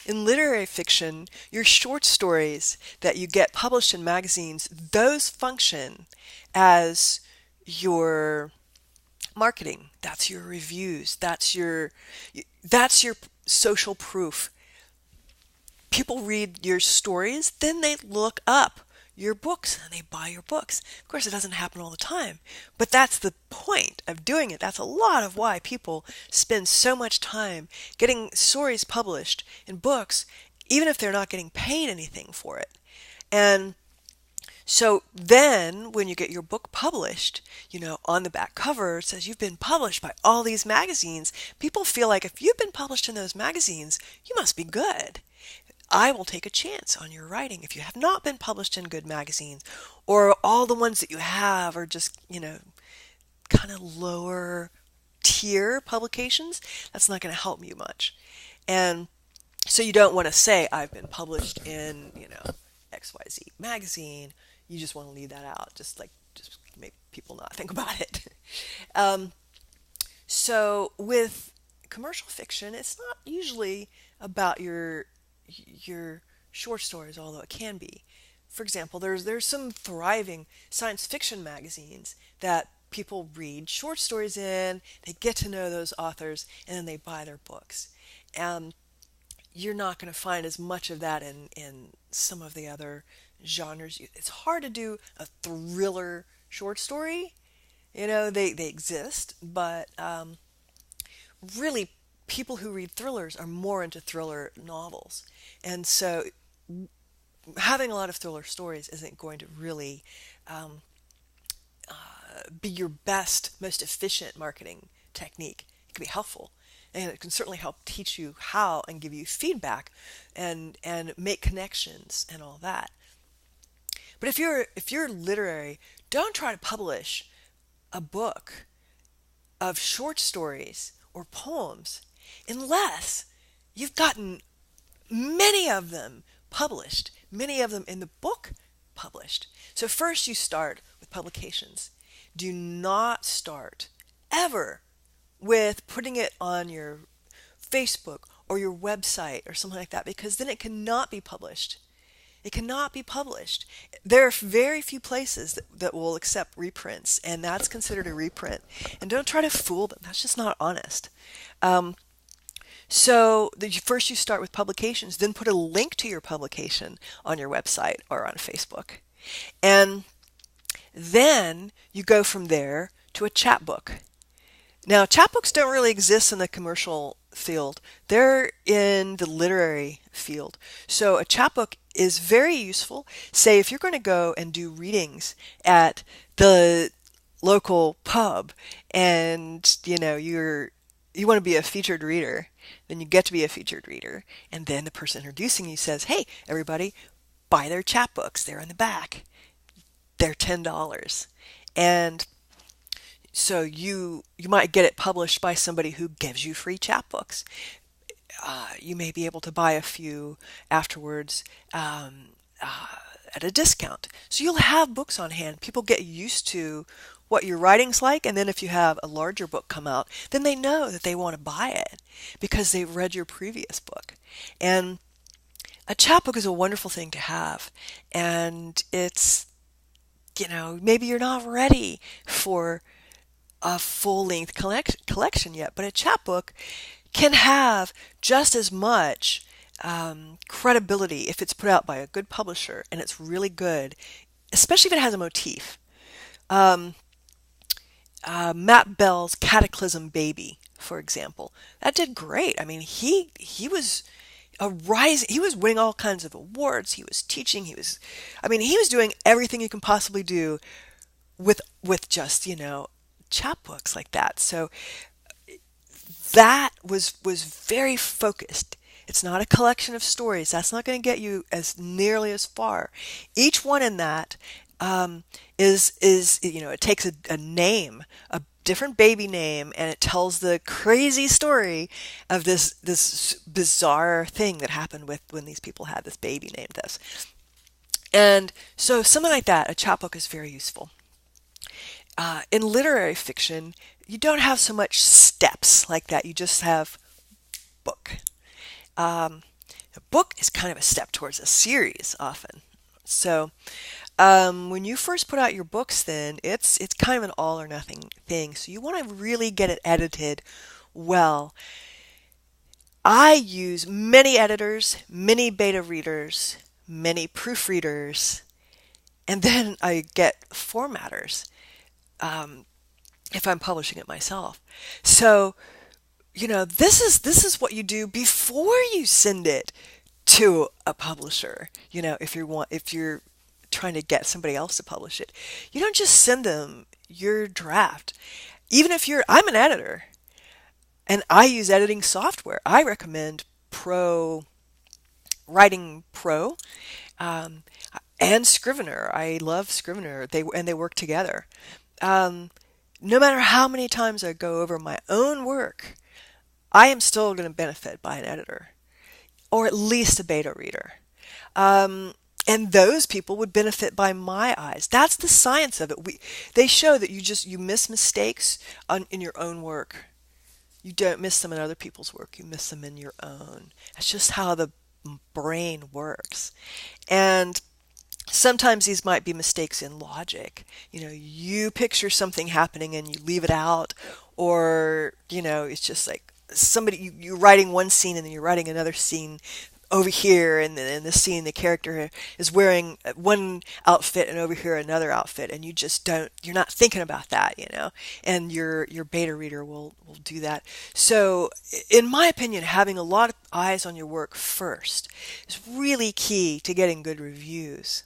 In literary fiction, your short stories that you get published in magazines, those function as your marketing. That's your reviews. That's your social proof. People read your stories, then they look up your books and they buy your books. Of course, it doesn't happen all the time, but that's the point of doing it. That's a lot of why people spend so much time getting stories published in books, even if they're not getting paid anything for it. And so then when you get your book published, on the back cover it says you've been published by all these magazines. People feel like if you've been published in those magazines, you must be good. I will take a chance on your writing. If you have not been published in good magazines, or all the ones that you have are just, kind of lower tier publications, that's not going to help you much. And so you don't want to say, I've been published in, XYZ magazine. You just want to leave that out, just make people not think about it. um, so with commercial fiction, it's not usually about your short stories, although it can be. For example, there's some thriving science fiction magazines that people read short stories in, they get to know those authors, and then they buy their books. And you're not going to find as much of that in some of the other genres. It's hard to do a thriller short story. They exist, but really people who read thrillers are more into thriller novels. And so having a lot of thriller stories isn't going to really um, be your best, most efficient marketing technique. It can be helpful, and it can certainly help teach you how and give you feedback and make connections and all that. But if you're literary, don't try to publish a book of short stories or poems unless you've gotten many of them published, many of them in the book published. So first you start with publications. Do not start ever with putting it on your Facebook or your website or something like that, because then it cannot be published. It cannot be published. There are very few places that will accept reprints, and that's considered a reprint. And don't try to fool them. That's just not honest. Um, first you start with publications, then put a link to your publication on your website or on Facebook. And then you go from there to a chapbook. Now, chapbooks don't really exist in the commercial field. They're in the literary field. So a chapbook is very useful. Say if you're going to go and do readings at the local pub and you want to be a featured reader, then you get to be a featured reader, and then the person introducing you says, "Hey, everybody, buy their chapbooks. They're in the back. They're $10." And so you might get it published by somebody who gives you free chapbooks. You may be able to buy a few afterwards at a discount. So you'll have books on hand. People get used to what your writing's like, and then if you have a larger book come out, then they know that they want to buy it because they've read your previous book. And a chapbook is a wonderful thing to have, and it's maybe you're not ready for a full-length collection yet, but a chapbook can have just as much credibility if it's put out by a good publisher and it's really good, especially if it has a motif. Um, Matt Bell's Cataclysm Baby, for example, that did great. I mean, he was he was winning all kinds of awards. He was teaching. He was doing everything you can possibly do with just chapbooks like that. So that was very focused. It's not a collection of stories. That's not going to get you as nearly as far. Each one in that is it takes a name, a different baby name, and it tells the crazy story of this bizarre thing that happened with when these people had this baby named this. And so something like that, a chapbook is very useful. In literary fiction, you don't have so much steps like that. You just have book. Um, A book is kind of a step towards a series often. So when you first put out your books, then it's kind of an all or nothing thing. So you want to really get it edited well. I use many editors, many beta readers, many proofreaders, and then I get formatters if I'm publishing it myself. So, this is what you do before you send it to a publisher. If you're trying to get somebody else to publish it, you don't just send them your draft. Even if I'm an editor and I use editing software, I recommend Writing Pro, um, and Scrivener. I love Scrivener. They work together. Um, no matter how many times I go over my own work, I am still going to benefit by an editor or at least a beta reader. And those people would benefit by my eyes. That's the science of it. They show that you miss mistakes in your own work. You don't miss them in other people's work. You miss them in your own. That's just how the brain works. And sometimes these might be mistakes in logic. You picture something happening and you leave it out, or, it's just like you're writing one scene and then you're writing another scene over here, and then in the scene the character is wearing one outfit and over here another outfit, and you're not thinking about that, and your beta reader will do that. So in my opinion, having a lot of eyes on your work first is really key to getting good reviews.